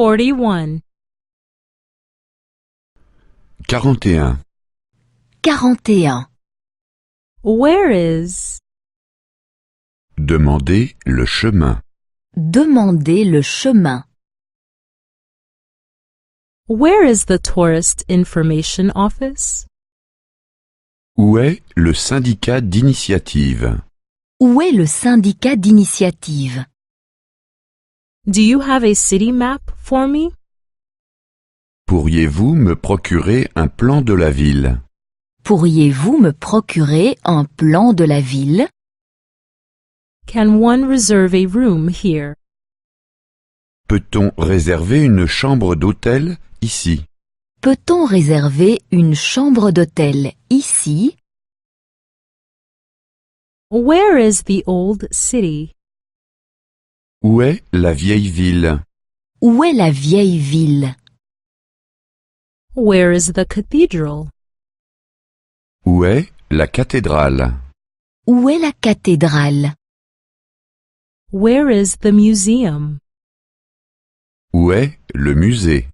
41. 41. 41. Where is? Demandez le chemin. Demandez le chemin. Where is the Tourist Information Office? Où est le syndicat d'initiative? Où est le syndicat d'initiative? Do you have a city map for me? Pourriez-vous me procurer un plan de la ville? Pourriez-vous me procurer un plan de la ville? Can one reserve a room here? Peut-on réserver une chambre d'hôtel ici? Peut-on réserver une chambre d'hôtel ici? Where is the old city? Où est la vieille ville? Où est la vieille ville? Where is the cathedral? Où est la cathédrale? Où est la cathédrale? Where is the museum? Où est le musée?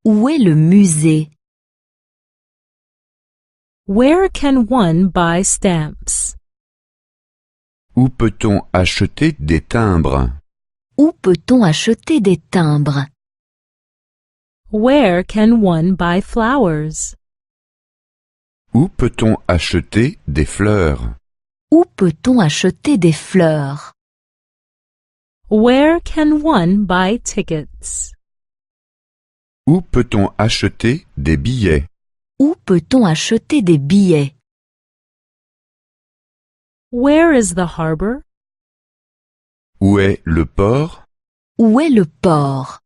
Où est le musée? Where can one buy stamps? Où peut-on acheter des timbres? Où peut-on acheter des timbres? Where can one buy flowers? Où peut-on acheter des fleurs? Où peut-on acheter des fleurs? Where can one buy tickets? Où peut-on acheter des billets? Où peut-on acheter des billets? Where is the harbor? Où est le port? Où est le port?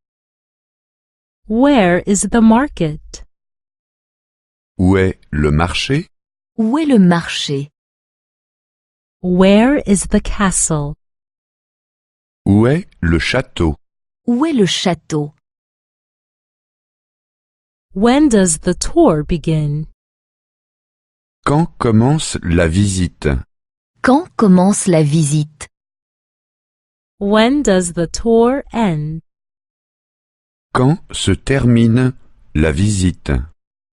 Where is the market? Où est le marché? Où est le marché? Where is the castle? Où est le château? Où est le château? When does the tour begin? Quand commence la visite? Quand commence la visite? When does the tour end? Quand se termine la visite?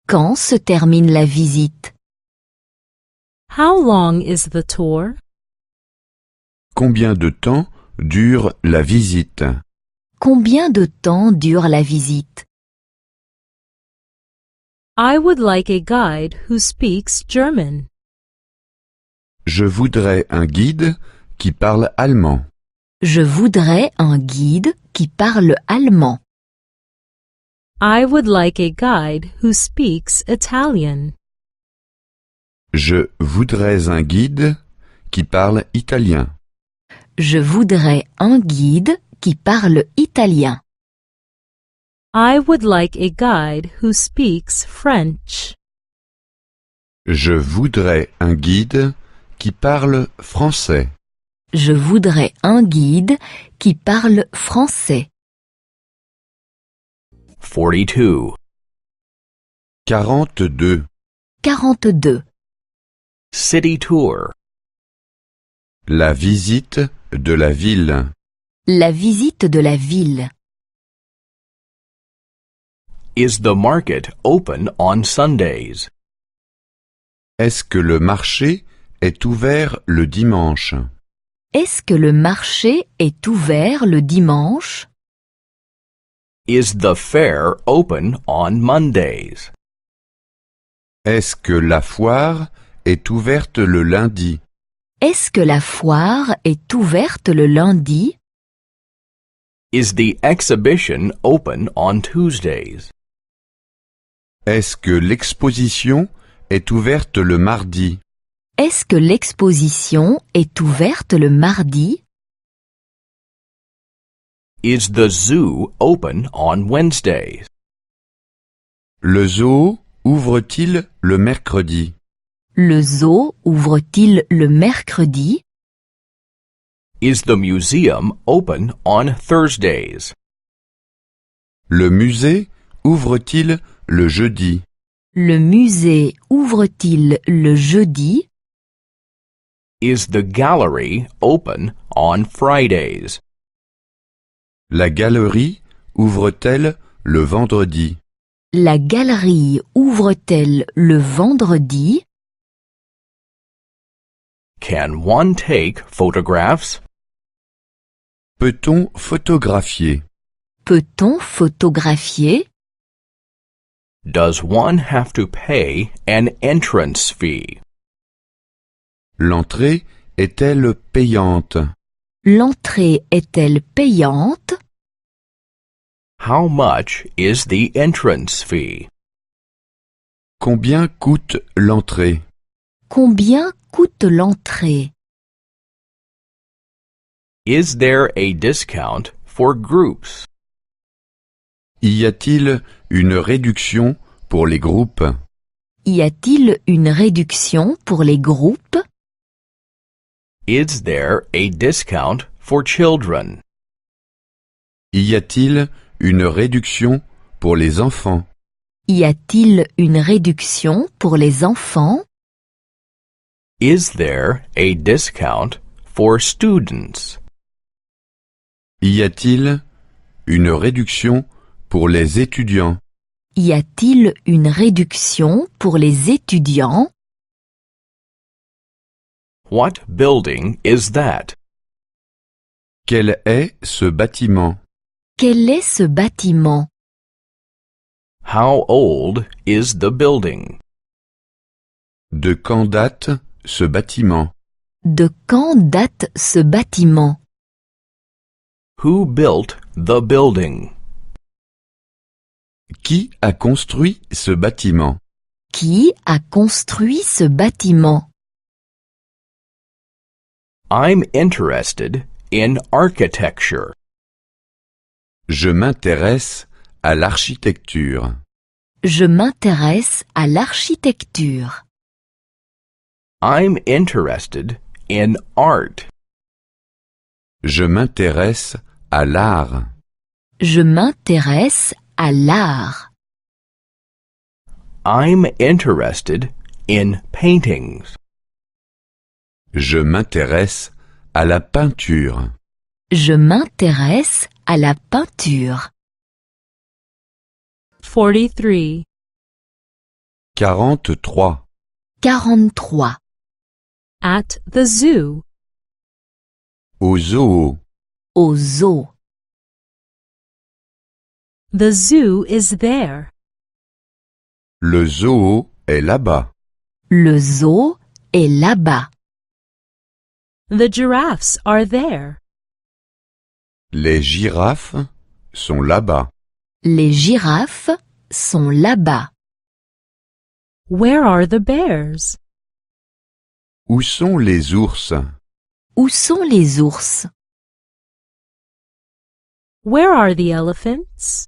Quand se termine la visite? How long is the tour? Combien de temps dure la visite? Combien de temps dure la visite? I would like a guide who speaks German. Je voudrais un guide qui parle allemand. Je voudrais un guide qui parle allemand. I would like a guide who speaks Italian. Je voudrais un guide qui parle italien. Je voudrais un guide qui parle italien. I would like a guide who speaks French. Je voudrais un guide qui parle français. Je voudrais un guide qui parle français. 42. 42. 42. City tour. La visite de la ville. La visite de la ville. Is the market open on Sundays? Est-ce que le marché est ouvert le dimanche? Est-ce que le marché est ouvert le dimanche? Is the fair open on Mondays? Est-ce que la foire est ouverte le lundi? Est-ce que la foire est ouverte le lundi? Is the exhibition open on Tuesdays? Est-ce que l'exposition est ouverte le mardi? Est-ce que l'exposition est ouverte le mardi? Is the zoo open on Wednesdays? Le zoo ouvre-t-il le mercredi? Le zoo ouvre-t-il le mercredi? Is the museum open on Thursdays? Le musée ouvre-t-il le jeudi? Le musée ouvre-t-il le jeudi? Is the gallery open on Fridays? La galerie ouvre-t-elle le vendredi? La galerie ouvre-t-elle le vendredi? Can one take photographs? Peut-on photographier? Peut-on photographier? Does one have to pay an entrance fee? L'entrée est-elle payante? L'entrée est-elle payante? How much is the entrance fee? Combien coûte l'entrée? Combien coûte l'entrée? Is there a discount for groups? Y a-t-il une réduction pour les groupes? Y a-t-il une réduction pour les groupes? Is there a discount for children? Y a-t-il une réduction pour les enfants? Y a-t-il une réduction pour les enfants? Is there a discount for students? Y a-t-il une réduction pour les étudiants? Y a-t-il une réduction pour les étudiants? What building is that? Quel est ce bâtiment? Quel est ce bâtiment? How old is the building? De quand date ce bâtiment? De quand date ce bâtiment? Who built the building? Qui a construit ce bâtiment? Qui a construit ce bâtiment? I'm interested in architecture. Je m'intéresse à l'architecture. Je m'intéresse à l'architecture. I'm interested in art. Je m'intéresse à l'art. Je m'intéresse à l'art. I'm interested in paintings. Je m'intéresse à la peinture. Je m'intéresse à la peinture. 43. 43. 43. At the zoo. Au zoo. Au zoo. The zoo is there. Le zoo est là-bas. Le zoo est là-bas. The giraffes are there. Les girafes sont là-bas. Les girafes sont là-bas. Where are the bears? Où sont les ours? Où sont les ours? Where are the elephants?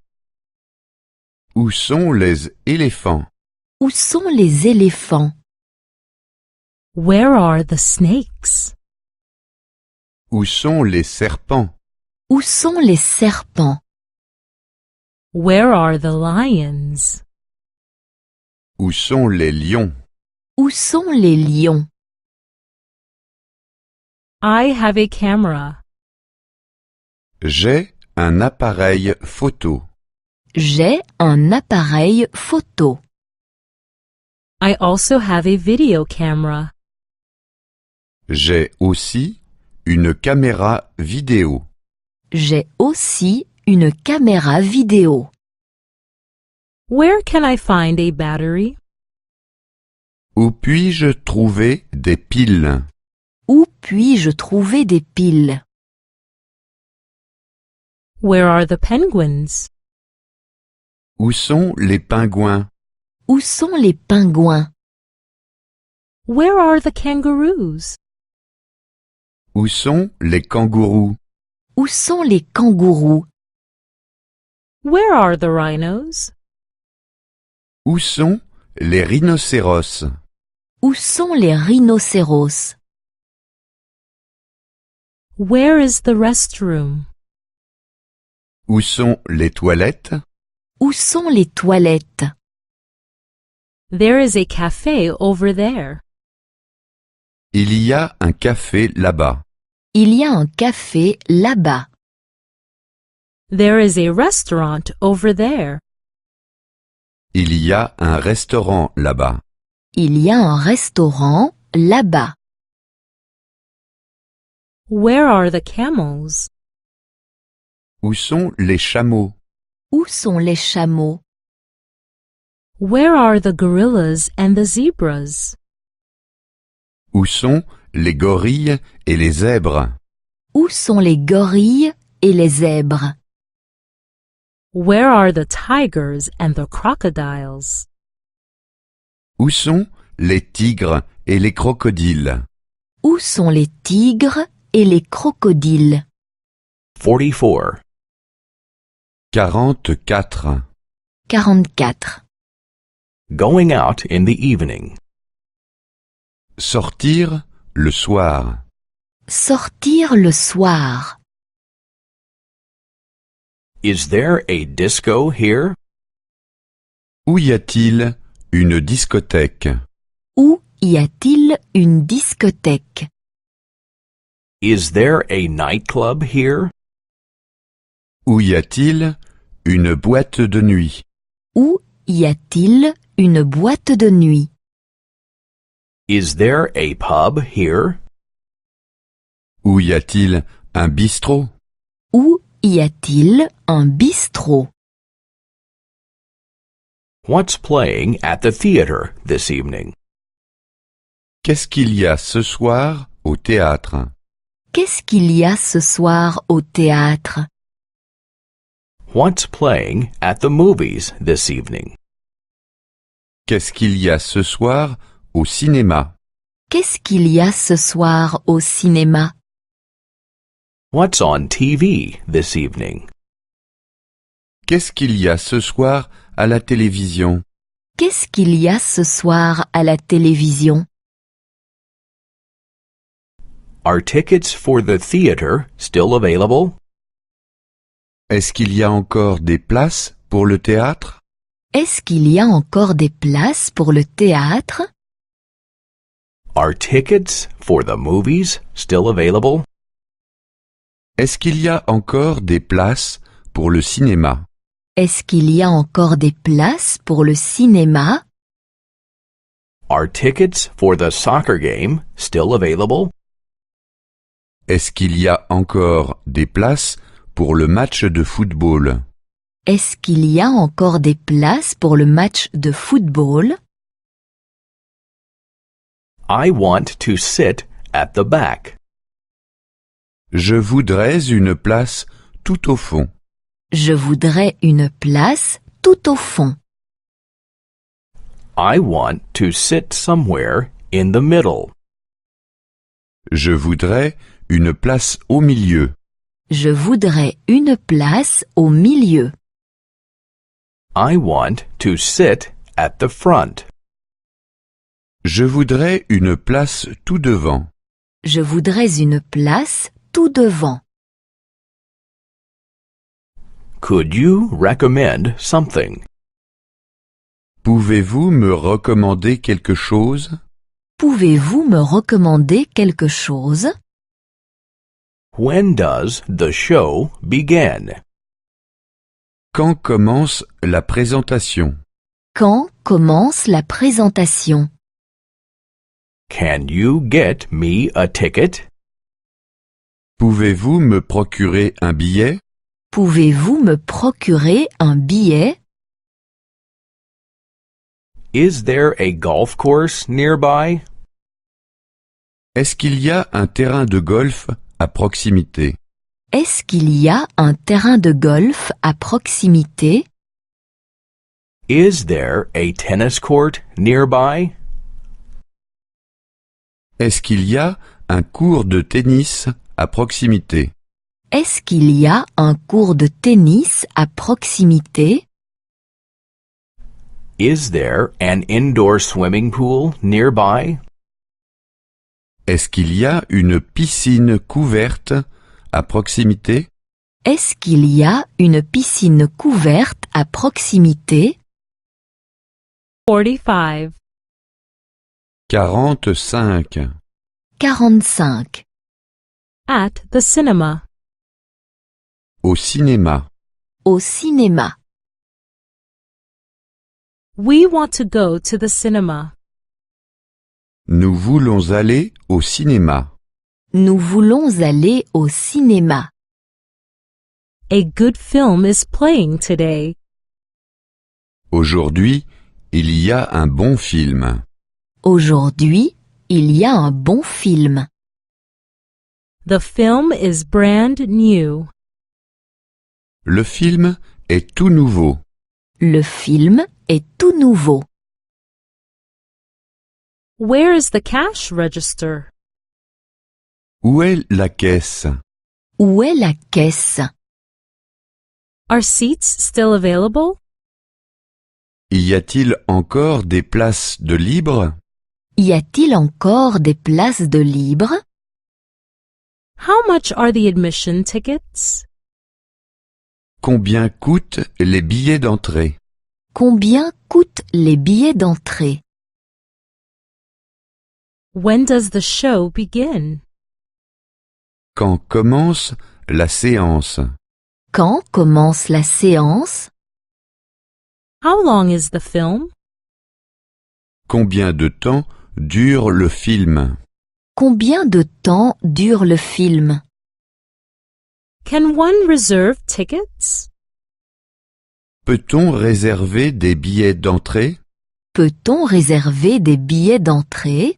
Où sont les éléphants? Où sont les éléphants? Where are the snakes? Où sont les serpents? Où sont les serpents? Where are the lions? Où sont les lions? Où sont les lions? I have a camera. J'ai un appareil photo. J'ai un appareil photo. I also have a video camera. J'ai aussi une caméra vidéo. J'ai aussi une caméra vidéo. Where can I find a battery? Où puis-je trouver des piles? Où puis-je trouver des piles? Where are the penguins? Où sont les pingouins? Où sont les pingouins? Where are the kangaroos? Où sont les kangourous? Où sont les kangourous? Where are the rhinos? Où sont les rhinocéros? Où sont les rhinocéros? Where is the restroom? Où sont les toilettes? Où sont les toilettes? There is a cafe over there. Il y a un café là-bas. Il y a un café là-bas. There is a restaurant over there. Il y a un restaurant là-bas. Il y a un restaurant là-bas. Where are the camels? Où sont les chameaux? Où sont les chameaux? Where are the gorillas and the zebras? Où sont les gorilles et les zèbres? Où sont les gorilles et les zèbres? Where are the tigers and the crocodiles? Où sont les tigres et les crocodiles? Où sont les tigres et les crocodiles? 44. 44. 44. Going out in the evening. Sortir le soir. Sortir le soir. Is there a disco here? Où y a-t-il une discothèque? Où y a-t-il une discothèque? Is there a nightclub here? Où y a-t-il une boîte de nuit? Où y a-t-il une boîte de nuit? Is there a pub here? Où y a-t-il un bistrot? Où y a-t-il un bistrot? What's playing at the theater this evening? Qu'est-ce qu'il y a ce soir au théâtre? Qu'est-ce qu'il y a ce soir au théâtre? What's playing at the movies this evening? Qu'est-ce qu'il y a ce soir au cinéma? Qu'est-ce qu'il y a ce soir au cinéma? What's on TV this evening? Qu'est-ce qu'il y a ce soir à la télévision? Qu'est-ce qu'il y a ce soir à la télévision? Are tickets for the theater still available? Est-ce qu'il y a encore des places pour le théâtre? Est-ce qu'il y a encore des places pour le théâtre? Are tickets for the movies still available? Est-ce qu'il y a encore des places pour le cinéma? Est-ce qu'il y a encore des places pour le cinéma? Are tickets for the soccer game still available? Est-ce qu'il y a encore des places pour le match de football? Est-ce qu'il y a encore des places pour le match de football? I want to sit at the back. Je voudrais une place tout au fond. Je voudrais une place tout au fond. I want to sit somewhere in the middle. Je voudrais une place au milieu. Je voudrais une place au milieu. I want to sit at the front. Je voudrais une place tout devant. Je voudrais une place tout devant. Could you recommend something? Pouvez-vous me recommander quelque chose? Pouvez-vous me recommander quelque chose? When does the show begin? Quand commence la présentation? Quand commence la présentation? Can you get me a ticket? Pouvez-vous me procurer un billet? Pouvez-vous me procurer un billet? Is there a golf course nearby? Est-ce qu'il y a un terrain de golf à proximité? Est-ce qu'il y a un terrain de golf à proximité? Is there a tennis court nearby? Est-ce qu'il y a un cours de tennis à proximité? Est-ce qu'il y a un cours de tennis à proximité? Is there an indoor swimming pool nearby? Est-ce qu'il y a une piscine couverte à proximité? Est-ce qu'il y a une piscine couverte à proximité? 45. 45. 45. At the cinema. Au cinéma. Au cinéma. We want to go to the cinema. Nous voulons aller au cinéma. Nous voulons aller au cinéma. A good film is playing today. Aujourd'hui, il y a un bon film. Aujourd'hui, il y a un bon film. The film is brand new. Le film est tout nouveau. Le film est tout nouveau. Where is the cash register? Où est la caisse? Où est la caisse? Are seats still available? Y a-t-il encore des places de libre? Y a-t-il encore des places de libre? How much are the admission tickets? Combien coûtent les billets d'entrée? Combien coûtent les billets d'entrée? When does the show begin? Quand commence la séance? Quand commence la séance? How long is the film? Combien de temps dure le film? Combien de temps dure le film? Can one reserve tickets? Peut-on réserver des billets d'entrée? Peut-on réserver des billets d'entrée?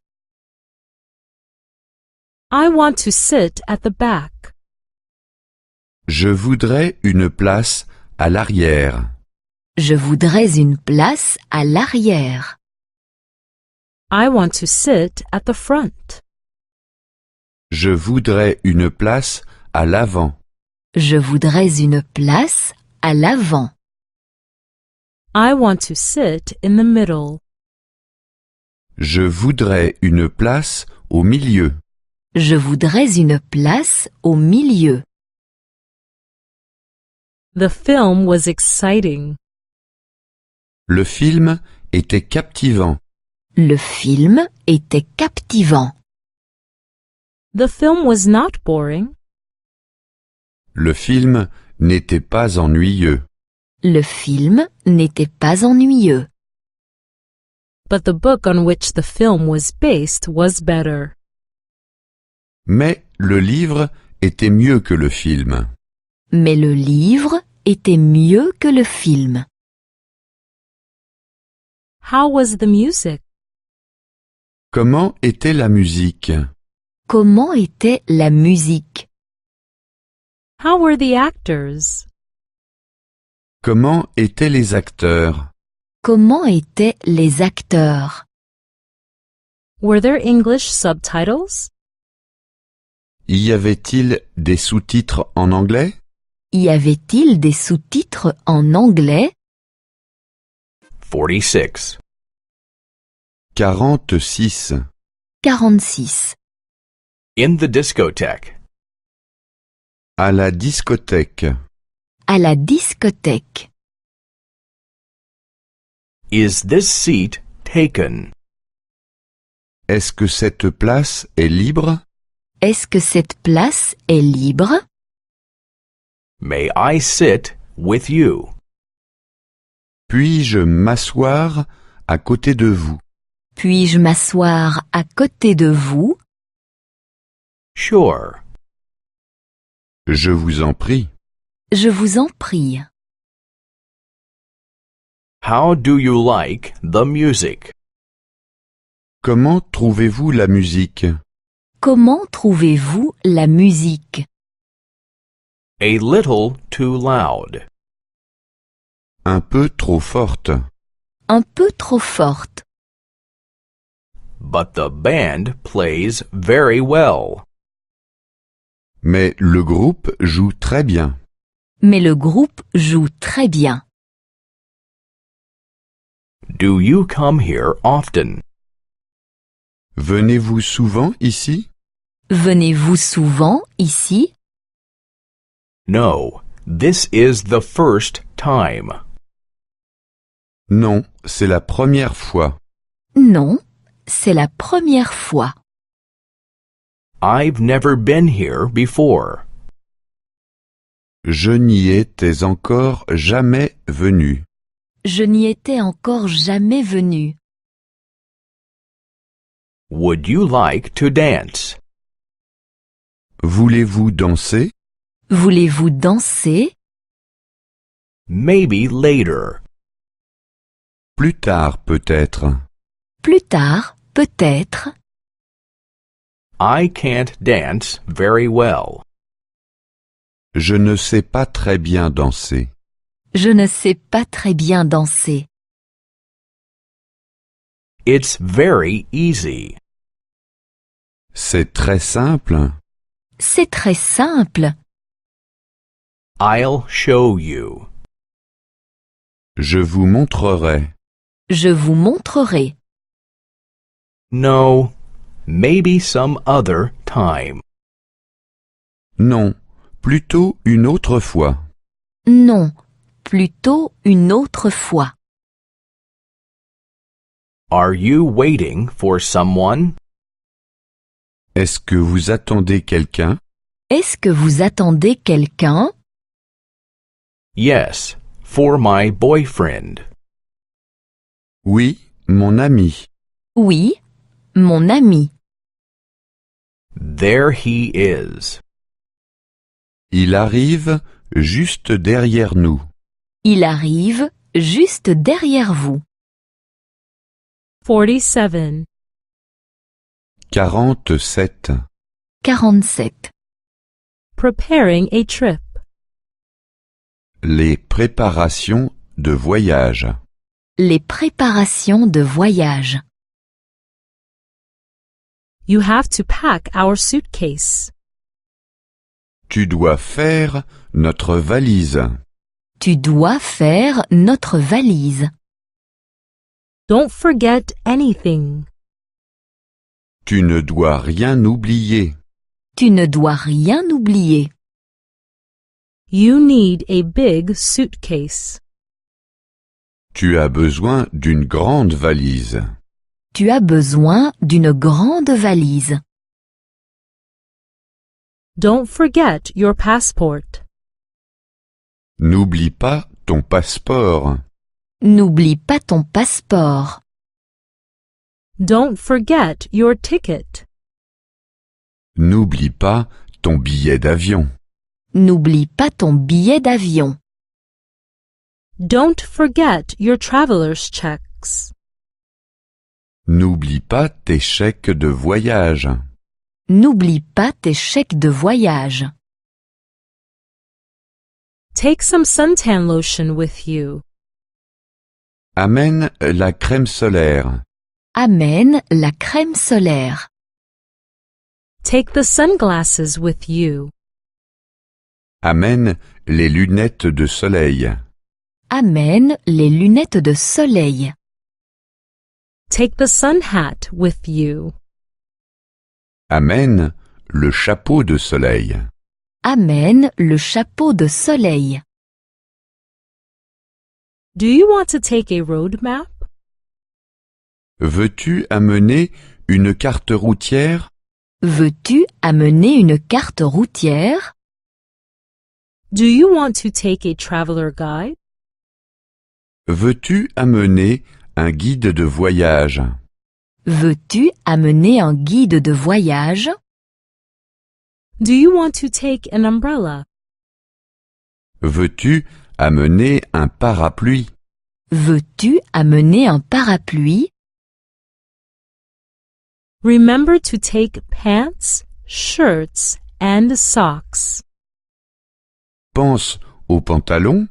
I want to sit at the back. Je voudrais une place à l'arrière. Je voudrais une place à l'arrière. I want to sit at the front. Je voudrais une place à l'avant. Je voudrais une place à l'avant. I want to sit in the middle. Je voudrais une place au milieu. Je voudrais une place au milieu. The film was exciting. Le film était captivant. Le film était captivant. The film was not boring. Le film n'était pas ennuyeux. Le film n'était pas ennuyeux. But the book on which the film was based was better. Mais le livre était mieux que le film. Mais le livre était mieux que le film. How was the music? Comment était la musique? Comment était la musique? How were the actors? Comment étaient les acteurs? Comment étaient les acteurs? Were there English subtitles? Y avait-il des sous-titres en anglais? Y avait-il des sous-titres en anglais? 46. 46. 46. In the discotheque. À la discothèque. À la discothèque. Is this seat taken? Est-ce que cette place est libre? Est-ce que cette place est libre? May I sit with you? Puis-je m'asseoir à côté de vous? Puis-je m'asseoir à côté de vous? Sure. Je vous en prie. Je vous en prie. How do you like the music? Comment trouvez-vous la musique? Comment trouvez-vous la musique? A little too loud. Un peu trop forte. Un peu trop forte. But the band plays very well. Mais le groupe joue très bien. Mais le groupe joue très bien. Do you come here often? Venez-vous souvent ici? Venez-vous souvent ici? No, this is the first time. Non, c'est la première fois. Non, c'est la première fois. I've never been here before. Je n'y étais encore jamais venu. Je n'y étais encore jamais venu. Would you like to dance? Voulez-vous danser? Voulez-vous danser? Maybe later. Plus tard peut-être. Plus tard, peut-être. I can't dance very well. Je ne sais pas très bien danser. Je ne sais pas très bien danser. It's very easy. C'est très simple. C'est très simple. I'll show you. Je vous montrerai. Je vous montrerai. No, maybe some other time. Non, plutôt une autre fois. Non, plutôt une autre fois. Are you waiting for someone? Est-ce que vous attendez quelqu'un? Est-ce que vous attendez quelqu'un? Yes, for my boyfriend. Oui, mon ami. Oui, mon ami. There he is. Il arrive juste derrière nous. Il arrive juste derrière vous. 47. 47. 47. Preparing a trip. Les préparations de voyage. Les préparations de voyage. You have to pack our suitcase. Tu dois faire notre valise. Tu dois faire notre valise. Don't forget anything. Tu ne dois rien oublier. Tu ne dois rien oublier. You need a big suitcase. Tu as besoin d'une grande valise. Tu as besoin d'une grande valise. Don't forget your passport. N'oublie pas ton passeport. N'oublie pas ton passeport. Don't forget your ticket. N'oublie pas ton billet d'avion. N'oublie pas ton billet d'avion. Don't forget your traveler's checks. N'oublie pas tes chèques de voyage. N'oublie pas tes chèques de voyage. Take some suntan lotion with you. Amène la crème solaire. Amène la crème solaire. Take the sunglasses with you. Amène les lunettes de soleil. Amène les lunettes de soleil. Take the sun hat with you. Amène le chapeau de soleil. Amène le chapeau de soleil. Do you want to take a road map? Veux-tu amener une carte routière? Veux-tu amener une carte routière? Do you want to take a traveler guide? Veux-tu amener un guide de voyage? Veux-tu amener un guide de voyage? Do you want to take an umbrella? Veux-tu amener un parapluie? Veux-tu amener un parapluie? Remember to take pants, shirts, and socks. Pense aux pantalons,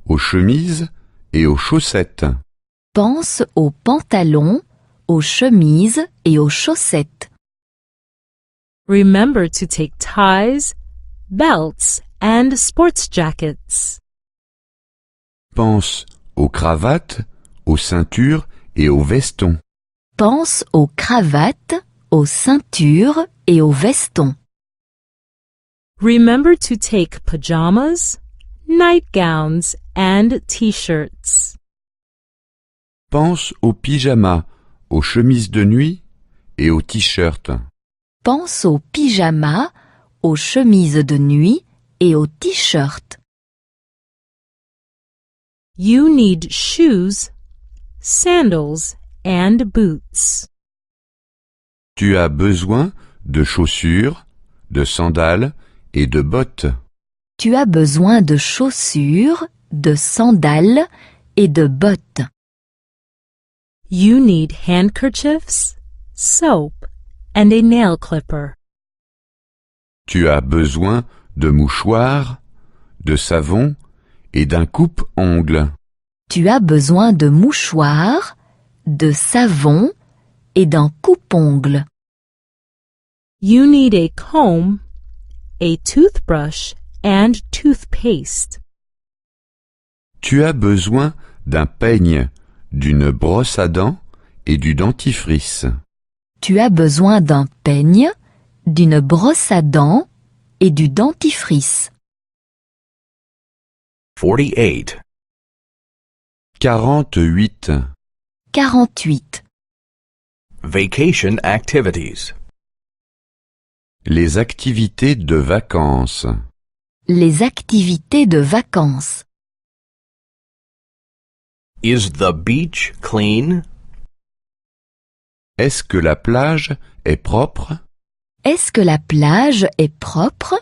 aux chemises et aux chaussettes. Pense aux pantalons, aux chemises et aux chaussettes. Remember to take ties, belts, and sports jackets. Pense aux cravates, aux ceintures et aux vestons. Pense aux cravates, aux ceintures et aux vestons. Remember to take pajamas, nightgowns, and t-shirts. Pense aux pyjamas, aux chemises de nuit et aux t-shirts. Pense aux pyjamas, aux chemises de nuit et au t-shirt. You need shoes, sandals, and boots. Tu as besoin de chaussures, de sandales et de bottes. Tu as besoin de chaussures, de sandales et de bottes. You need handkerchiefs, soap, and a nail clipper. Tu as besoin de mouchoirs, de savon et d'un coupe-ongles. Tu as besoin de mouchoirs, de savon et d'un coupe-ongles. You need a comb, a toothbrush, and toothpaste. Tu as besoin d'un peigne, d'une brosse à dents et du dentifrice. Tu as besoin d'un peigne, d'une brosse à dents et du dentifrice. 48. 48. 48. Vacation activities. Les activités de vacances. Les activités de vacances. Is the beach clean? Est-ce que la plage est propre? Est-ce que la plage est propre?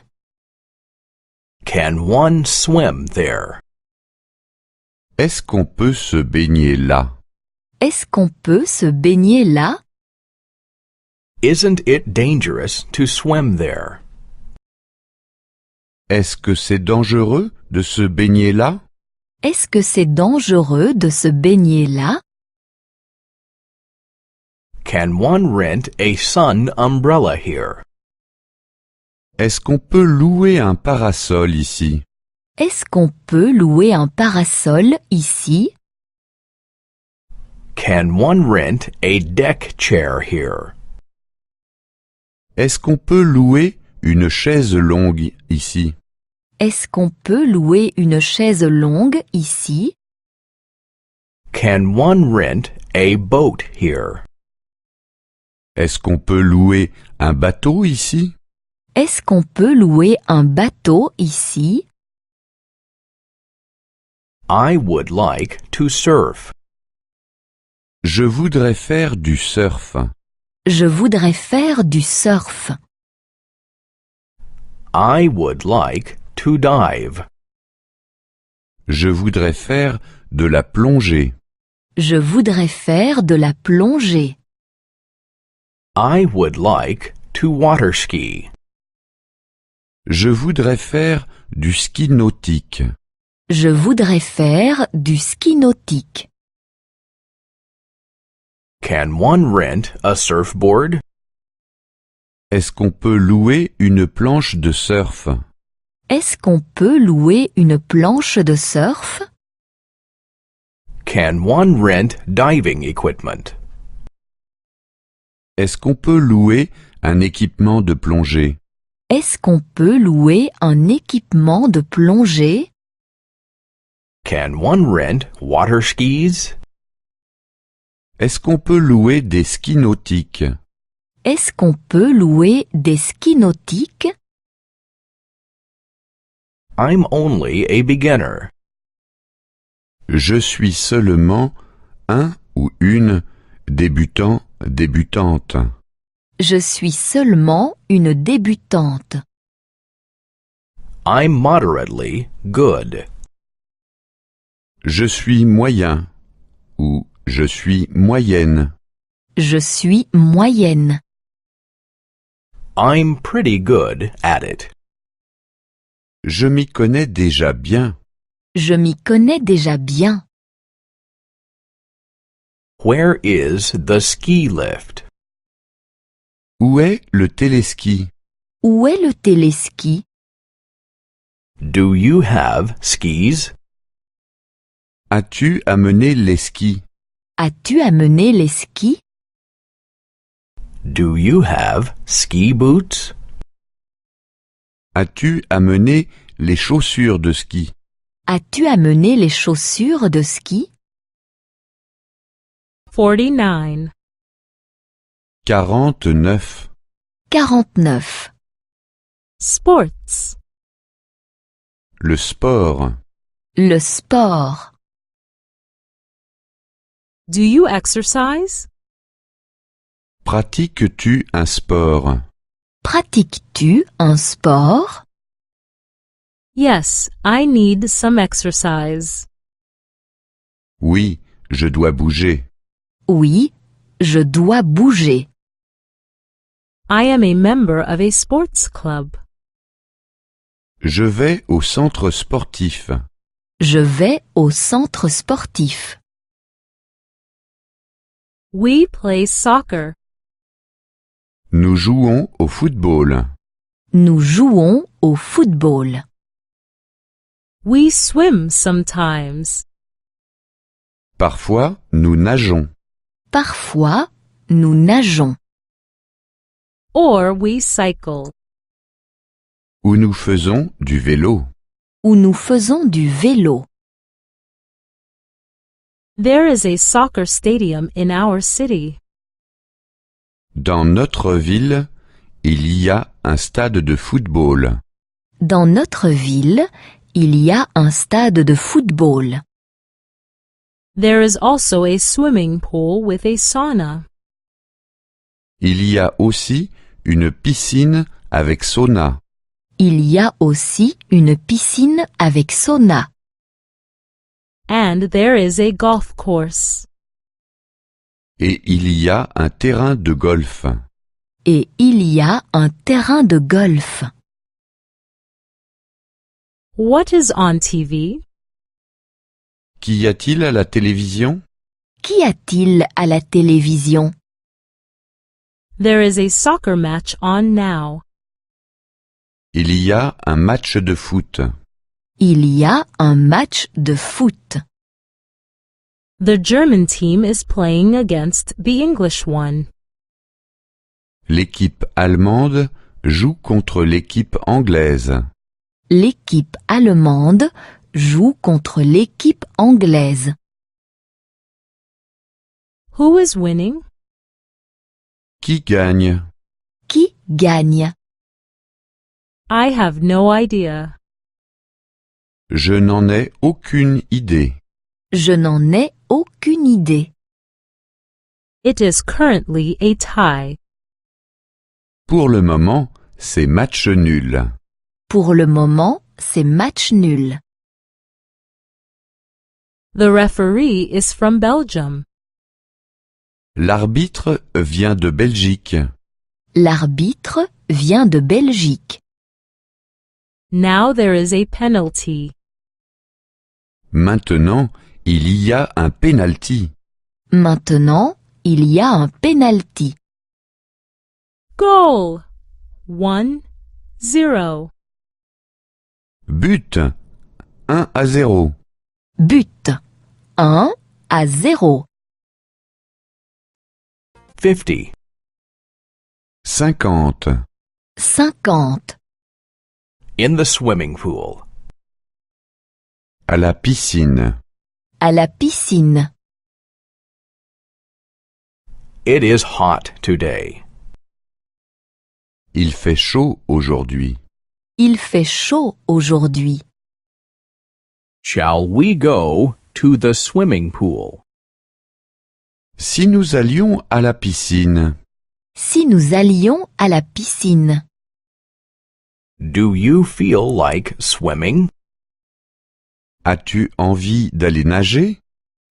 Can one swim there? Est-ce qu'on peut se baigner là? Est-ce qu'on peut se baigner là? Isn't it dangerous to swim there? Est-ce que c'est dangereux de se baigner là? Est-ce que c'est dangereux de se baigner là? Can one rent a sun umbrella here? Est-ce qu'on peut louer un parasol ici? Est-ce qu'on peut louer un parasol ici? Can one rent a deck chair here? Est-ce qu'on peut louer une chaise longue ici? Est-ce qu'on peut louer une chaise longue ici? Can one rent a boat here? Est-ce qu'on peut louer un bateau ici? Est-ce qu'on peut louer un bateau ici? I would like to surf. Je voudrais faire du surf. Je voudrais faire du surf. I would like to dive. Je voudrais faire de la plongée. Je voudrais faire de la plongée. I would like to water ski. Je voudrais faire du ski nautique. Je voudrais faire du ski nautique. Can one rent a surfboard? Est-ce qu'on peut louer une planche de surf? Est-ce qu'on peut louer une planche de surf? Can one rent diving equipment? Est-ce qu'on peut louer un équipement de plongée? Est-ce qu'on peut louer un équipement de plongée? Can one rent water skis? Est-ce qu'on peut louer des skis nautiques? Est-ce qu'on peut louer des skis nautiques? I'm only a beginner. Je suis seulement un ou une débutant, débutante. Je suis seulement une débutante. I'm moderately good. Je suis moyen ou je suis moyenne. Je suis moyenne. I'm pretty good at it. Je m'y connais déjà bien. Je m'y connais déjà bien. Where is the ski lift? Où est le téléski? Où est le téléski? Do you have skis? As-tu amené les skis? As-tu amené les skis? Do you have ski boots? As-tu amené les chaussures de ski? As-tu amené les chaussures de ski? 49. 49. 49. Sports. Le sport. Le sport. Do you exercise? Pratiques-tu un sport? Pratiques-tu un sport? Yes, I need some exercise. Oui, je dois bouger. Oui, je dois bouger. I am a member of a sports club. Je vais au centre sportif. Je vais au centre sportif. We play soccer. Nous jouons au football. Nous jouons au football. We swim sometimes. Parfois, nous nageons. Parfois, nous nageons. Or we cycle. Ou nous faisons du vélo. Ou nous faisons du vélo. There is a soccer stadium in our city. Dans notre ville, il y a un stade de football. Dans notre ville, il y a un stade de football. There is also a swimming pool with a sauna. Il y a aussi une piscine avec sauna. Il y a aussi une piscine avec sauna. And there is a golf course. Et il y a un terrain de golf. Et il y a un terrain de golf. What is on TV? Qu'y a-t-il à la télévision? Qu'y a-t-il à la télévision? There is a soccer match on now. Il y a un match de foot. Il y a un match de foot. The German team is playing against the English one. L'équipe allemande joue contre l'équipe anglaise. L'équipe allemande joue contre l'équipe anglaise. Who is winning? Qui gagne? Qui gagne? I have no idea. Je n'en ai aucune idée. Je n'en ai aucune idée. It is currently a tie. Pour le moment, c'est match nul. Pour le moment, c'est match nul. The referee is from Belgium. L'arbitre vient de Belgique. L'arbitre vient de Belgique. Now there is a penalty. Maintenant, il y a un penalty. Maintenant, il y a un penalty. Goal! 1-0. But 1-0. But 1-0. 50. 50. 50. In the swimming pool. À la piscine. À la piscine. It is hot today. Il fait chaud aujourd'hui. Il fait chaud aujourd'hui. Shall we go to the swimming pool? Si nous allions à la piscine, Si nous allions à la piscine, Do you feel like swimming? as-tu envie d'aller nager?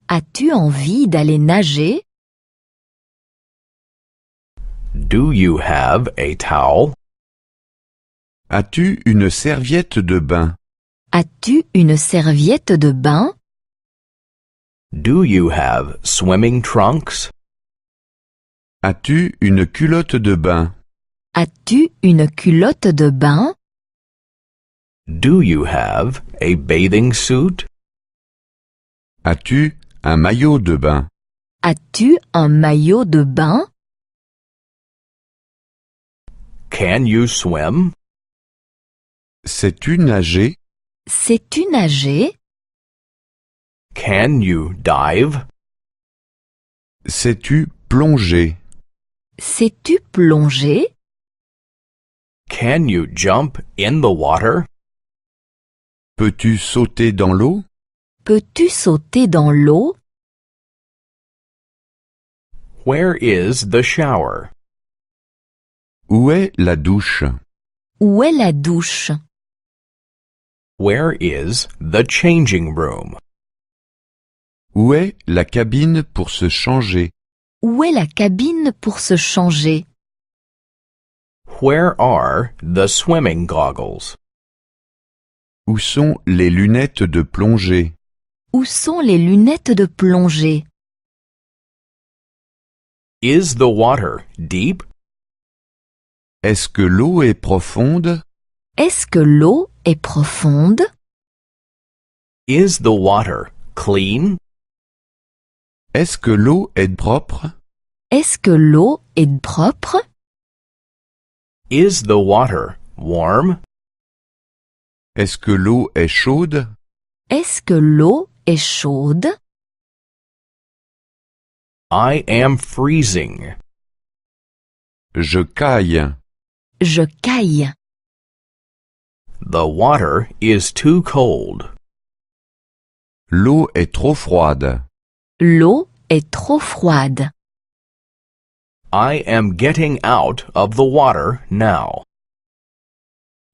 as-tu envie d'aller nager? Do you have a towel? As-tu une serviette de bain? As-tu une serviette de bain? Do you have swimming trunks? As-tu une culotte de bain? As-tu une culotte de bain? Do you have a bathing suit? As-tu un maillot de bain? As-tu un maillot de bain? Can you swim? Sais-tu nager? Sais-tu nager? Can you dive? Sais-tu plonger? Sais-tu plonger? Can you jump in the water? Peux-tu sauter dans l'eau? Peux-tu sauter dans l'eau? Where is the shower? Où est la douche? Où est la douche? Where is the changing room? Où est la cabine pour se changer? Où est la cabine pour se changer? Where are the swimming goggles? Où sont les lunettes de plongée? Où sont les lunettes de plongée? Is the water deep? Est-ce que l'eau est profonde? Est-ce que l'eau est profonde? Is the water clean? Est-ce que l'eau est propre? Est-ce que l'eau est propre? Is the water warm? Est-ce que l'eau est chaude? Est-ce que l'eau est chaude? I am freezing. Je caille. Je caille. The water is too cold. L'eau est trop froide. L'eau est trop froide. I am getting out of the water now.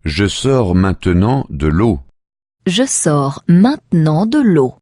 Je sors maintenant de l'eau. Je sors maintenant de l'eau.